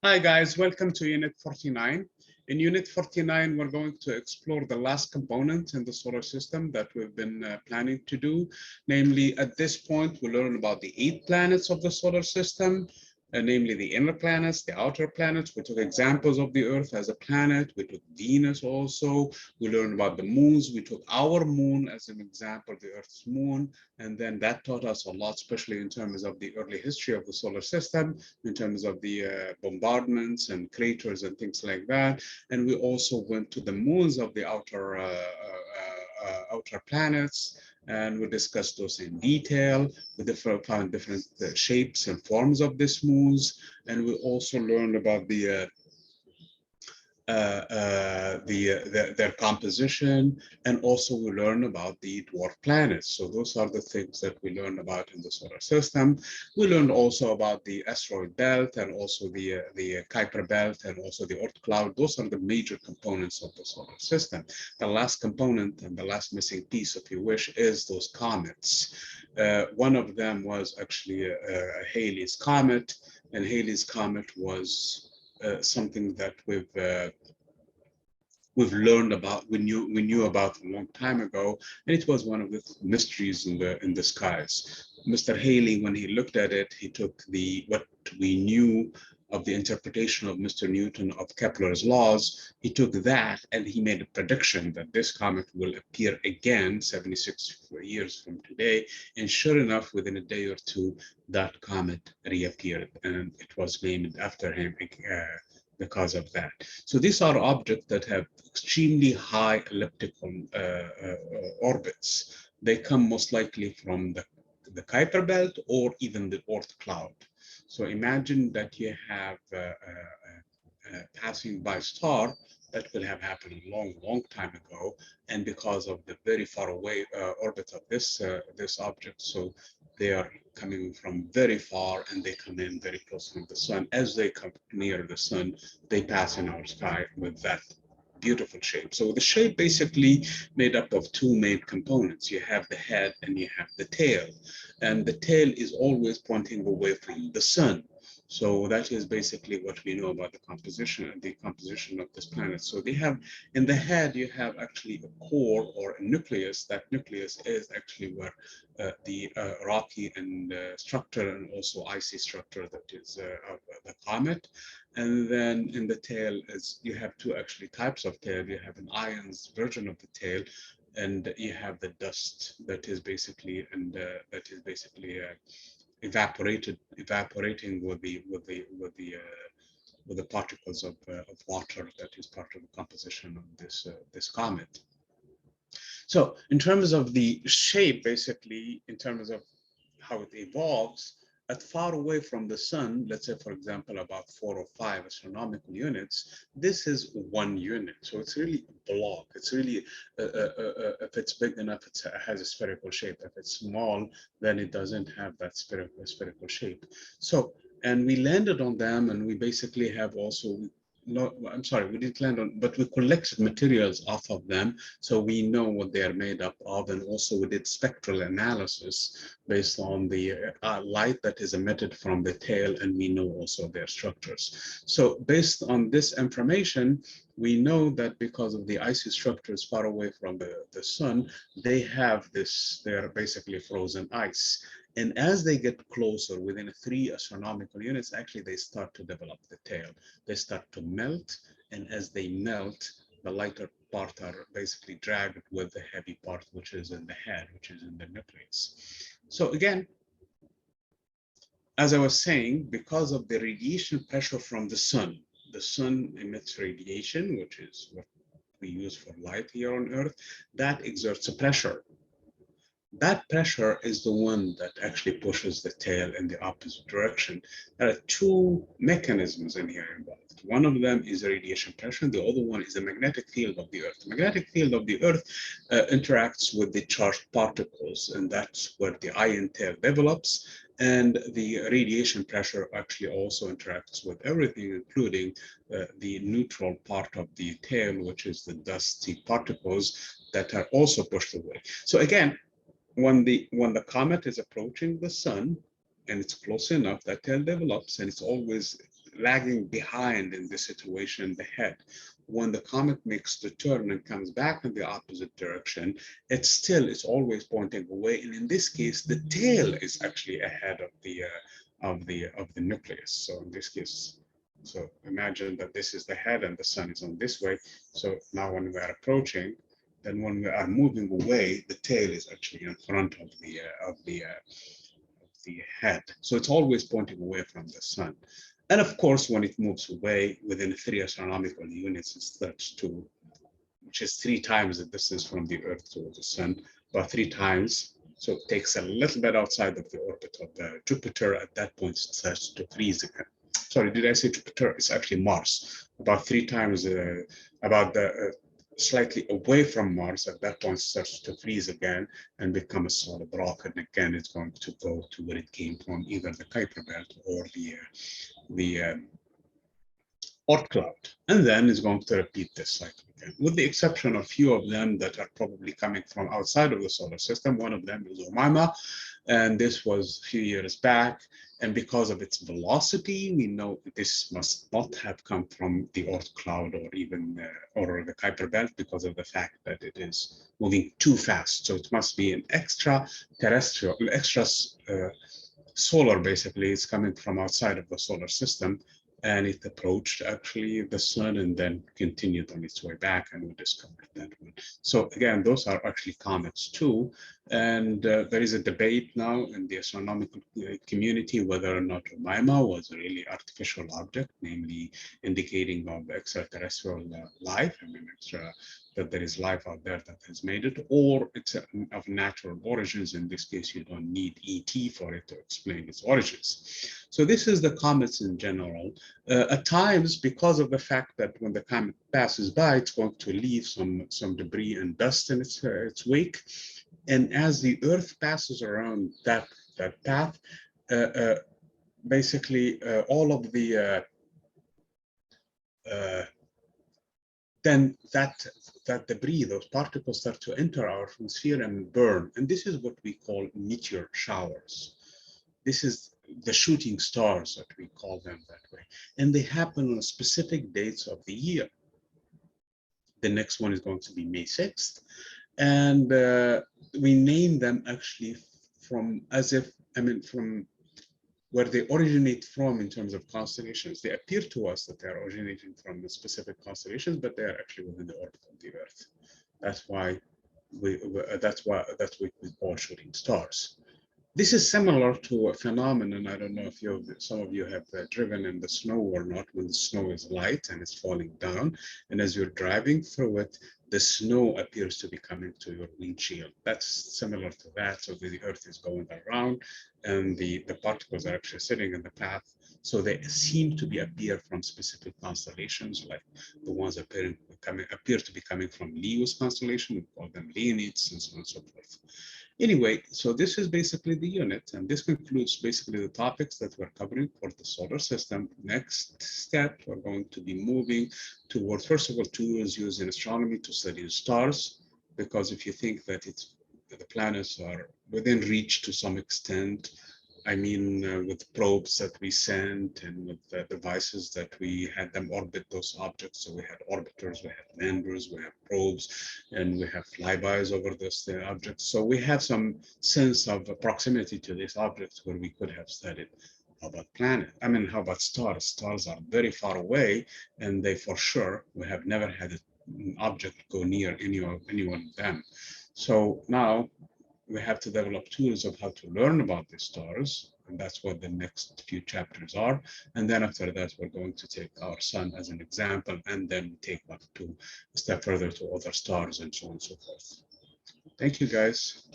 Hi guys, welcome to Unit 49. In Unit 49, we're going to explore the last component in the solar system that we've been planning to do. Namely, at this point, we'll learn about the 8 planets of the solar system, namely the inner planets, the outer planets. We took examples of the Earth as a planet. We took Venus also. We learned about the moons. We took our moon as an example, the Earth's moon. And then that taught us a lot, especially in terms of the early history of the solar system, in terms of the bombardments and craters and things like that. And we also went to the moons of the outer planets, and we discussed those in detail. We found different shapes and forms of these moons, and we also learned about their composition, and also we learn about the dwarf planets. So those are the things that we learn about in the solar system. We learned also about the asteroid belt and also the Kuiper belt and also the Oort cloud. Those are the major components of the solar system. The last component and the last missing piece, if you wish, is those comets. One of them was actually Halley's Comet, and Halley's Comet was something that we've learned about, we knew about a long time ago, and it was one of the mysteries in the skies. Mr. Halley, when he looked at it, he took what we knew of the interpretation of Mr. Newton of Kepler's laws. He took that and he made a prediction that this comet will appear again 76 years from today. And sure enough, within a day or two, that comet reappeared, and it was named after him because of that. So these are objects that have extremely high elliptical orbits. They come most likely from the Kuiper belt or even the Oort cloud. So imagine that you have passing by star that will have happened a long time ago, and because of the very far away orbit of this object, so they are coming from very far and they come in very close to the sun. As they come near the sun, they pass in our sky with that beautiful shape. So the shape basically made up of two main components. You have the head and you have the tail, and the tail is always pointing away from the sun. So that is basically what we know about the composition of this planet. So they have, in the head, you have actually a core or a nucleus. That nucleus is actually where the rocky and structure and also icy structure that is of the comet. And then in the tail is, you have two actually types of tail. You have an ions version of the tail, and you have the dust that is basically evaporating with the particles of water that is part of the composition of this comet. So in terms of the shape, basically, in terms of how it evolves, at far away from the sun, let's say, for example, about 4 or 5 astronomical units, this is one unit. So it's really a block. It's really, if it's big enough, it has a spherical shape. If it's small, then it doesn't have that spherical shape. So, and we landed on them, and we basically have also, no, I'm sorry, we didn't land on, but we collected materials off of them, so we know what they are made up of, and also we did spectral analysis based on the light that is emitted from the tail, and we know also their structures. So based on this information, we know that because of the icy structures far away from the sun, they have this, they're basically frozen ice. And as they get closer, within 3 astronomical units, actually they start to develop the tail. They start to melt, and as they melt, the lighter part are basically dragged with the heavy part, which is in the head, which is in the nucleus. So again, as I was saying, because of the radiation pressure from the sun emits radiation, which is what we use for light here on Earth, that exerts a pressure. That pressure is the one that actually pushes the tail in the opposite direction. There are 2 mechanisms in here involved. One of them is radiation pressure, the other one is the magnetic field of the Earth. The magnetic field of the Earth interacts with the charged particles, and that's where the ion tail develops. And the radiation pressure actually also interacts with everything, including the neutral part of the tail, which is the dusty particles that are also pushed away. So again, when the comet is approaching the sun, and it's close enough, that tail develops, and it's always lagging behind in this situation, the head. When the comet makes the turn and comes back in the opposite direction, it's always pointing away. And in this case, the tail is actually ahead of the nucleus. So in this case, so imagine that this is the head and the sun is on this way. So now when we are approaching, then when we are moving away, the tail is actually in front of the head. So it's always pointing away from the sun. And of course, when it moves away within 3 astronomical units, it starts to, which is 3 times the distance from the Earth to the sun, about 3 times. So it takes a little bit outside of the orbit of Jupiter. At that point, it starts to freeze again. Sorry, did I say Jupiter? It's actually Mars. About 3 times, slightly away from Mars. At that point, it starts to freeze again and become a solid rock. And again, it's going to go to where it came from, either the Kuiper Belt or the Oort cloud, and then it's going to repeat this cycle again, with the exception of a few of them that are probably coming from outside of the solar system. One of them is Oumuamua, and this was a few years back. And because of its velocity, we know this must not have come from the Oort cloud or even or the Kuiper belt, because of the fact that it is moving too fast. So it must be an extra solar, basically. It's coming from outside of the solar system, and it approached actually the sun and then continued on its way back, and we discovered that one. So again, those are actually comets too, and there is a debate now in the astronomical community whether or not Oumuamua was a really artificial object, namely indicating of extraterrestrial life, that there is life out there that has made it, or it's of natural origins. In this case, you don't need ET for it to explain its origins. So this is the comets in general. At times, because of the fact that when the comet passes by, it's going to leave some debris and dust in its wake. And as the Earth passes around that path, basically all of the then that debris, those particles, start to enter our atmosphere and burn. And this is what we call meteor showers. This is the shooting stars that we call them that way. And they happen on specific dates of the year. The next one is going to be May 6th. And we name them actually from where they originate from in terms of constellations. They appear to us that they are originating from the specific constellations, but they are actually within the orbit of the Earth. That's what we call shooting stars. This is similar to a phenomenon. I don't know if some of you have driven in the snow or not, when the snow is light and it's falling down. And as you're driving through it, the snow appears to be coming to your windshield. That's similar to that. So the Earth is going around and the particles are actually sitting in the path. So they seem to appear from specific constellations, like the ones appear to be coming from Leo's constellation. We call them Leonids, and so on and so forth. Anyway, so this is basically the unit, and this concludes basically the topics that we're covering for the solar system. Next step, we're going to be moving towards, first of all, tools used in astronomy to study the stars, because if you think that the planets are within reach to some extent, I mean, with probes that we sent and with the devices that we had them orbit those objects. So we had orbiters, we had landers, we have probes, and we have flybys over those objects. So we have some sense of proximity to these objects where we could have studied. How about how about stars? Stars are very far away, and they for sure, we have never had an object go near any one of them. So now we have to develop tools of how to learn about the stars, and that's what the next few chapters are. And then after that, we're going to take our sun as an example, and then take up to a step further to other stars and so on and so forth. Thank you, guys.